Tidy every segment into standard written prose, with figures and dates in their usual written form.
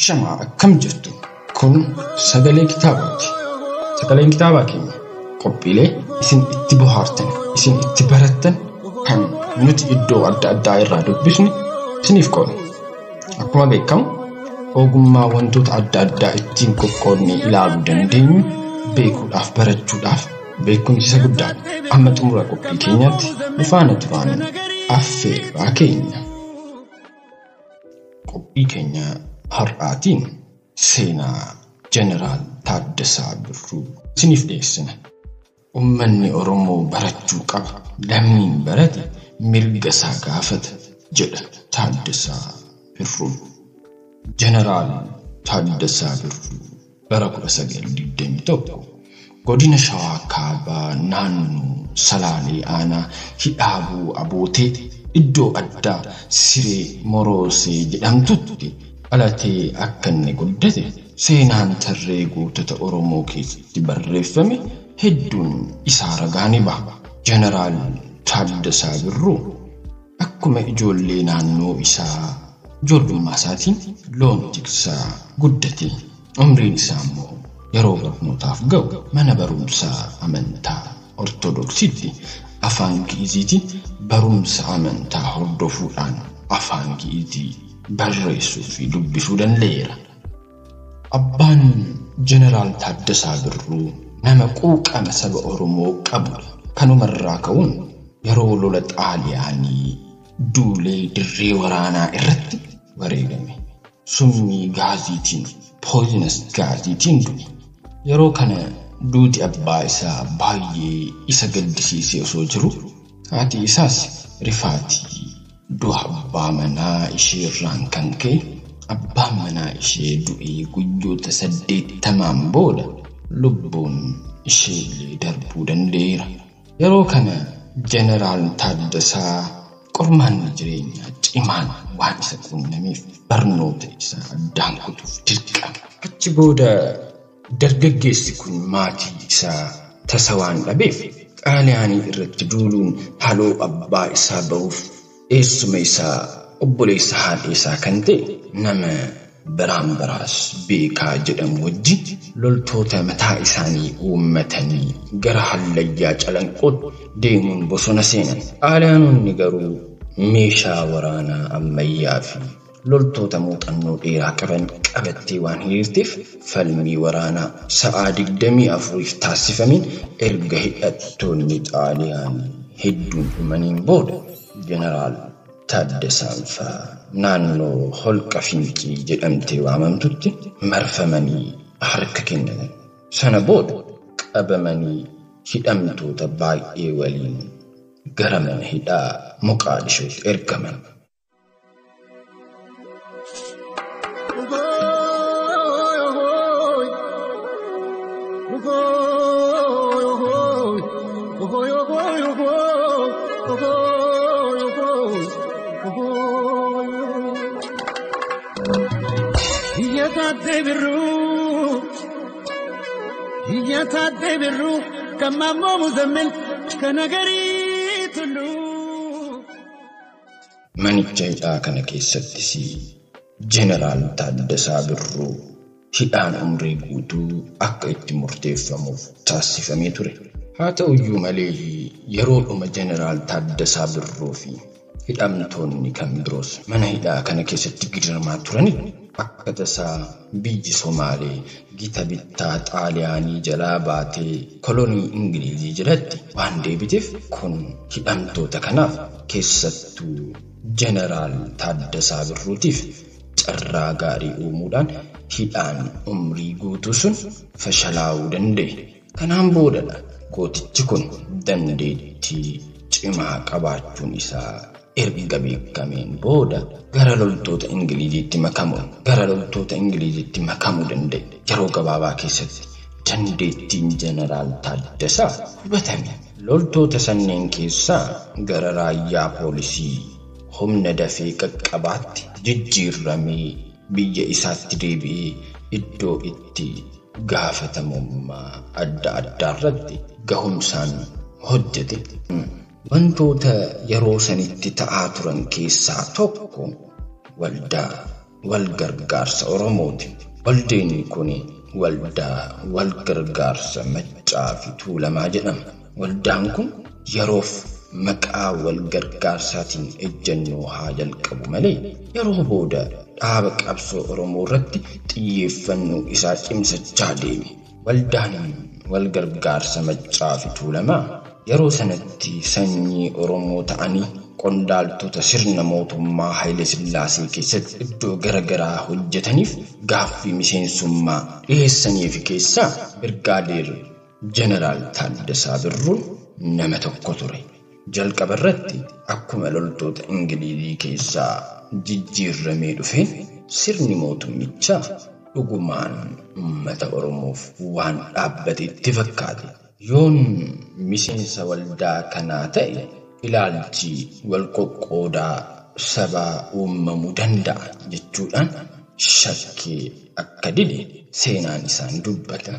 Ashamaa akkam jirtu kun sagalee kitaabaati. Sagaleen kitaabaa keenya qophiilee isin itti bohaartan, isin itti barattan kan nuti iddoo adda addaa irraa dubbisne isiniif qoodna. Akkuma beekamu ogummaa wantoota adda addaa ittiin qoqqoodnee ilaaluu dandeenyu beekuudhaaf barachuudhaaf beekumsa guddaa amma xumura qophii keenyaatti dhufaana turaan affeerraa keenya. Qophii keenya har'aatiin seenaa Jeneraal Taaddasaa Birruu isiniif dhiyeessina. Uummanni Oromoo barachuu qaba, lammiin barate mirga isaa gaafata jedha Taaddasaa Birruu. Jeneraal Taaddasaa Birruu bara 1921 godina Shawaa Kaabaa naannoo Salaalee Aanaa Hidhaabuu Abootee iddoo addaa Siree Moroosee jedhamtutti dhalatee akka inni guddate seenaan tarree gootota Oromoo keessatti barreeffame hedduun isaa ragaa ni baha. Jeneraal Taaddasaa Birruu akkuma ijoollee naannoo isaa ijoollummaa isaatiin loon tiksaa guddate. Umriin isaa immoo yeroo barnootaaf ga'u mana barumsaa amantaa Ortodoksiitti afaan Gi'iziitiin barumsa amantaa hordofuudhaan afaan Gi'izii barreessuu fi dubbisuu danda'eera. Abbaan Jeneraal Taaddasaa Birruu nama quuqama saba Oromoo qabu. Kanumarraa ka'uun yeroo lola Xaaliyaanii duulee dirree waraanaa irratti wareegame. Summii gaaziitiin poisonous gaaziitiin du'e. Yeroo kana duuti abbaa isaa baay'ee isa gaddisiisee osoo jiru, haati isaas rifaatii du'a abbaa manaa ishee irraan kan ka'e abbaan manaa ishee du'ee guyyoota 80 booda lubbuun ishee darbuu danda'eera. Yeroo kana Jeneraal Taaddasaa qormaanni jireenyaa cimaan waan isa qunnameef barnoota isaa addaan kutuuf dirqama. Achi booda dargaggeessi kun maatii isaa tasa waan dhabeef Xaaliyaanii irratti duuluun haloo abbaa isaa ba'uuf eessuma isaa obboleessa haadha isaa kan ta'e nama Biraambaraas Beekaa jedhamu wajjin loltoota mataa isaanii uummatanii gara Hallayyaa Calanqootti deemuun bosona seenan. Xaaliyaanonni garuu meeshaa waraanaa ammayyaa fi loltoota muuxannoo dheeraa qaban qabattee waan hiriirteef falmii waraanaa sa'aa 24 taasifameen erga hidhattoonni Xaaliyaanii hedduun dhumaniin booda Jeneraal Taaddasaan fa'aa naannoo holqa Finqii jedhamtee waamamtutti marfamanii harka kennatan. Sana booda qabamanii hidhamtoota baay'ee waliin gara mana hidhaa Moqaadishootti ergaman. Taaddasaa Birruu kamammoo muzammil kanagarii tullu. Manicha hidhaa kana keessattis Jeneraal Taaddasaa Birruu hidhaan umrii guutuu akka itti murteeffamuuf taasifamee ture. Haa ta'uyyuu malee yeroo dhuma Jeneraal Taaddasaa Birruu fi hidhamtoonni kan biroos mana hidhaa kana keessatti gidiramaa turani. Akka tasaa biyyi Somaalee gita bittaa Xaaliyaanii jalaa baatee kolonii Ingilizii jalatti waan deebiteef kun hidhamtoota kanaaf keessattuu Jeneraal Taaddasaa Birruutiif carraa gaarii uumuudhaan hidhaan umrii guutuu sun fashalaa'uu danda'e. Kanaan boodadha gootichi kun dandeettii cimaa qabaachuun isaa erga beekameen booda gara loltoota Ingiliziitti makamuu danda'e. Yeroo gabaabaa keessatti dandeettiin Jeneraal Taaddasaa hubatame. Loltoota sanneen keessaa gara raayyaa poolisii humna dafee qaqqabaatti jijjiirramee biyya isaatti deebi'ee iddoo itti gaafatamummaa adda addaa irratti gahumsaan hojjete. Wantoota yeroo sanitti ta'aa turan keessaa tokko waldaa walgargaarsa Oromooti. Waldeen kun waldaa walgargaarsa Maccaa fi Tuulamaa jedhama. Waldaan kun yeroof maqaa walgargaarsaatiin ejjennoo haa jalqabu malee yeroo booda dhaaba qabsoo Oromoo irratti xiyyeeffannoo isaa cimsachaa deeme. Waldaan walgargaarsa Maccaa fi Tuulamaa yeroo sanatti sanyii Oromoo ta'anii qondaaltota sirna mootummaa Haile Sillaasee keessatti iddoo garagaraa hojjetaniif gaaffii miseensummaa dhiyeessaniif keessaa Birgaadeer Jeneraal Taaddasaa Birruun nama tokko ture. Jalqaba irratti akkuma loltoota Ingilizii keessaa jijjiirramee dhufeen sirni mootummichaa dhugumaan uummata Oromoof waan dhaabbate itti fakkaate. Yoon miseensa waldaa kanaa ta'e ilaalchi wal qoqqoodaa sabaa uumamuu danda'a jechuudhaan shakkii akka dide seenaan isaan dubbata.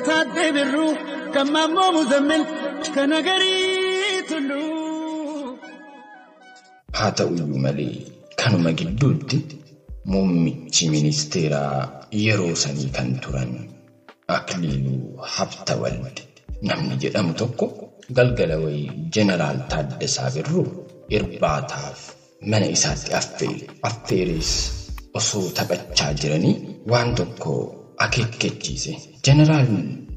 Taadde Birruu Kamammoo Muzammil kana garii tullu. Haa ta'uyyuu malee kanuma gidduutti muummichi ministeeraa yeroo sanii kan turan Akiliiluu Habtawald namni jedhamu tokko galgala wayii Jeneraal Taaddasaa Birruu irbaataaf mana isaatti affeerees osoo taphachaa jiranii waan tokko akeekkachiise. Jeneraal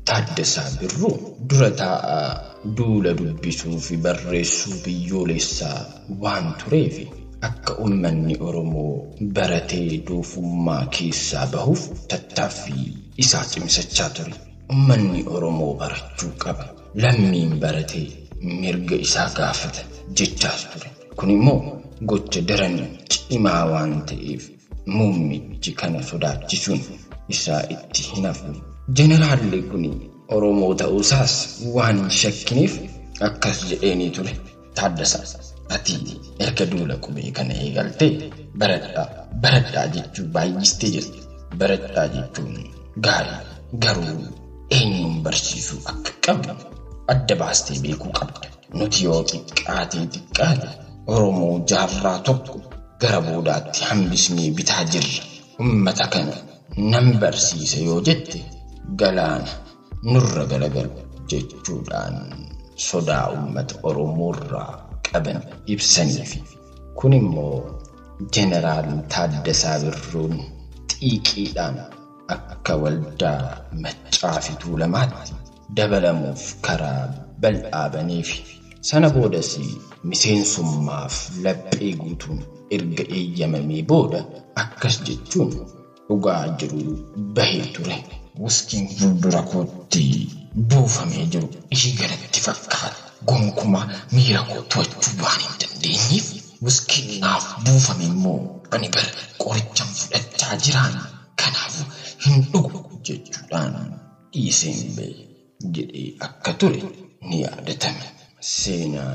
Taaddasaa Birruu dura taa'aa duula dubbisuu fi barreessuu biyyoolessaa waan tureef akka uummanni Oromoo baratee doofummaa keessaa bahuuf tattaaffii isaa cimsachaa ture. Uummanni Oromoo barachuu qaba. Lammiin baratee mirga isaa gaafata jechaas ture. Kun immoo gocha daran cimaa waan ta'eef muummichi kana sodaachisuun isaa itti hin hafne. Jeneraalli kun Oromoo ta'uusaas waan hin shakkiniif akkas jedheenii ture. Taaddasaa, ati erga duula qubee kana eegaltee baradhaa jechuun baay'istee jirti. Baradhaa jechuun gaarii garuu eenyuun barsiisuu akka qabdu adda baastee beekuu qabda. Nuti yoo xiqqaate Oromoo jaarraa tokko gara boodaatti hambisnee bitaa jirra. Uummata kana nan barsiisa yoo jette galaana nurra galagalu jechuudhaan sodaa uummata Oromoorraa qaban ibsaniifi. Kun immoo Jeneraal Taaddasaa Birruun xiiqiidhaan akka waldaa Maccaa fi Tuulamaatti dabalamuuf karaa bal'aa baneefi. Sana boodas miseensummaaf laphee guutuun erga eeyyamamee booda akkas jechuun dhugaa jiru bahee ture. Wuskiin fuuldura kootti buufamee jiru ishii galatti fakkaata. Gonkumaa miira koo to'achuu waan hin dandeenyeef wuskiin naaf buufame immoo ani bara qorichaan fudhachaa jiraan kanaafuu hin dhugu jechuudhaan dhiiseen ba'e jedhee akka ture ni yaadatama. Seenaa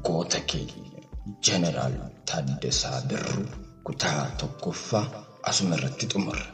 goota keenya Jeneraal Taaddasaa Birruu kutaa tokkoffaa asuma irratti xumurra.